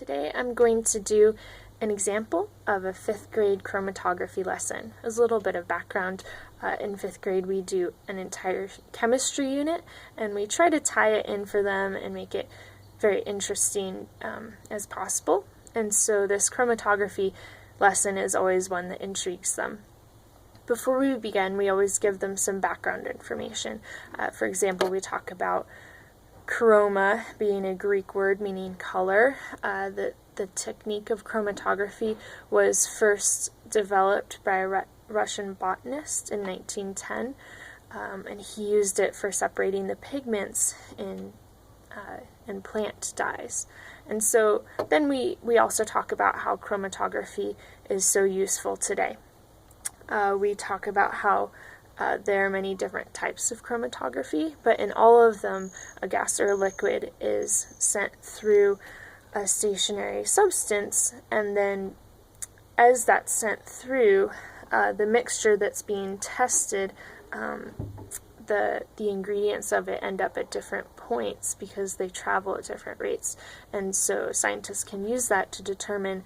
Today I'm going to do an example of a 5th grade chromatography lesson. As a little bit of background, in 5th grade we do an entire chemistry unit and we try to tie it in for them and make it very interesting as possible. And so this chromatography lesson is always one that intrigues them. Before we begin, we always give them some background information. For example, we talk about chroma being a Greek word meaning color. The technique of chromatography was first developed by a Russian botanist in 1910, and he used it for separating the pigments in plant dyes. And so then we also talk about how chromatography is so useful today. We talk about how there are many different types of chromatography, but in all of them, a gas or a liquid is sent through a stationary substance, and then as that's sent through, the mixture that's being tested, the ingredients of it end up at different points because they travel at different rates, and so scientists can use that to determine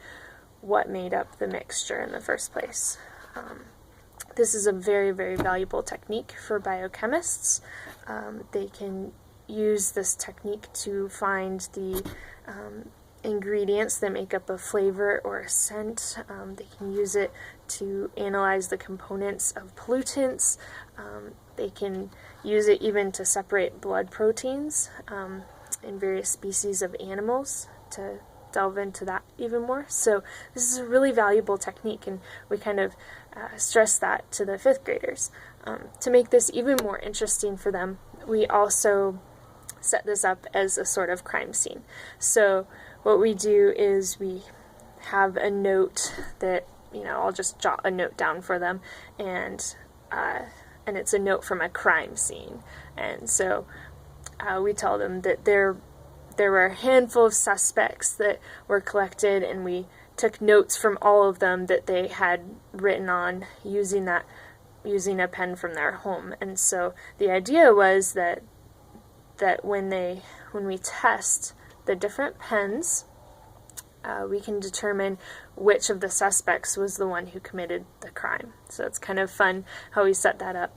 what made up the mixture in the first place. This is a very, very valuable technique for biochemists. They can use this technique to find the ingredients that make up a flavor or a scent. They can use it to analyze the components of pollutants. They can use it even to separate blood proteins in various species of animals, to delve into that even more. So this is a really valuable technique, and we kind of stress that to the 5th graders. To make this even more interesting for them, we also set this up as a sort of crime scene. So what we do is we have a note that, I'll just jot a note down for them, and it's a note from a crime scene. And so we tell them that there were a handful of suspects that were collected, and we took notes from all of them that they had written on using a pen from their home. And so the idea was that when we test the different pens, we can determine which of the suspects was the one who committed the crime. So it's kind of fun how we set that up.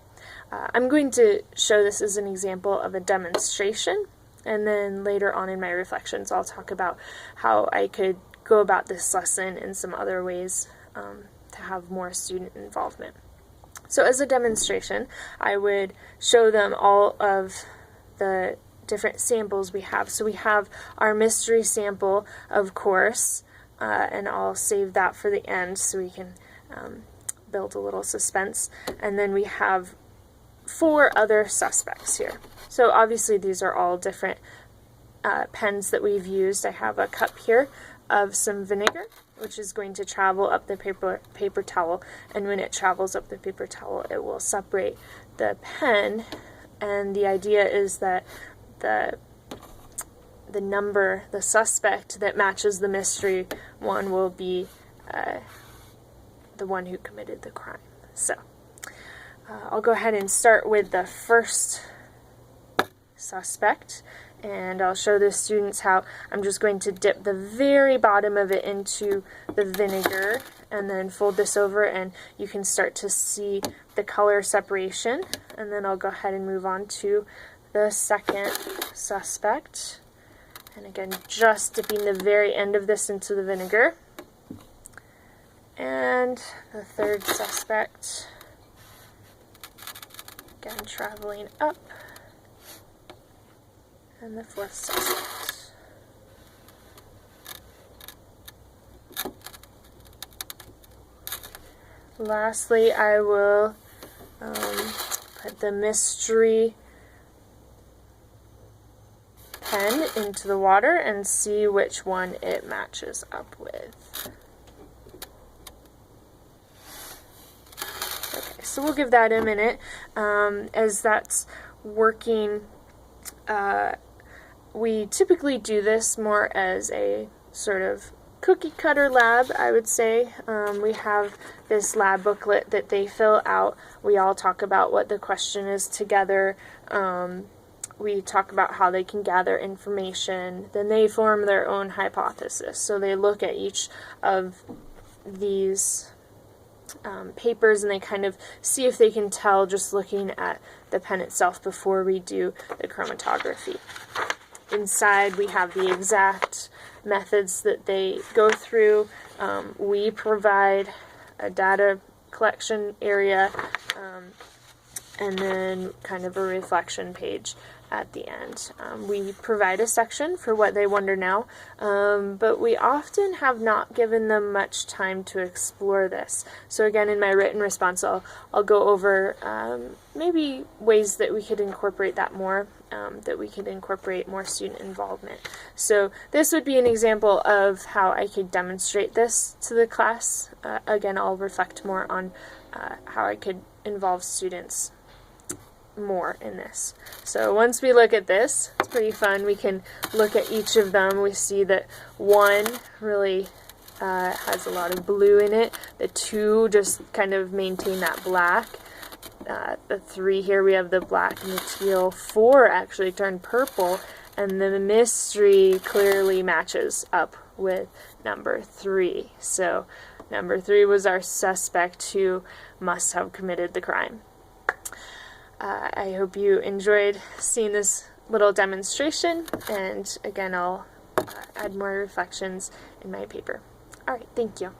I'm going to show this as an example of a demonstration, and then later on in my reflections I'll talk about how I could go about this lesson in some other ways to have more student involvement. So as a demonstration, I would show them all of the different samples we have. So we have our mystery sample, of course, and I'll save that for the end so we can build a little suspense. And then we have 4 other suspects here. So obviously these are all different pens that we've used. I have a cup here of some vinegar, which is going to travel up the paper towel, and when it travels up the paper towel it will separate the pen, and the idea is that the suspect that matches the mystery one will be the one who committed the crime. So I'll go ahead and start with the first suspect, and I'll show the students how I'm just going to dip the very bottom of it into the vinegar and then fold this over, and you can start to see the color separation. And then I'll go ahead and move on to the second suspect, and again just dipping the very end of this into the vinegar. And the third suspect, again traveling up, and the fourth suspect. Lastly, I will put the mystery pen into the water and see which one it matches up with. Okay, so we'll give that a minute. As that's working, we typically do this more as a sort of cookie cutter lab, I would say. We have this lab booklet that they fill out. We all talk about what the question is together. we talk about how they can gather information. Then they form their own hypothesis. So they look at each of these papers and they kind of see if they can tell just looking at the pen itself before we do the chromatography. Inside we have the exact methods that they go through. We provide a data collection area and then kind of a reflection page at the end. We provide a section for what they wonder now, but we often have not given them much time to explore this. So again, in my written response, I'll go over maybe ways that we could incorporate that more, that we could incorporate more student involvement. So this would be an example of how I could demonstrate this to the class. Again, I'll reflect more on how I could involve students more in this. So once we look at this, it's pretty fun. We can look at each of them. We see that one really has a lot of blue in it. The two just kind of maintain that black. The three here, we have the black and the teal. Four actually turned purple, and the mystery clearly matches up with number 3. So number 3 was our suspect who must have committed the crime. I hope you enjoyed seeing this little demonstration, and again, I'll add more reflections in my paper. Alright, thank you.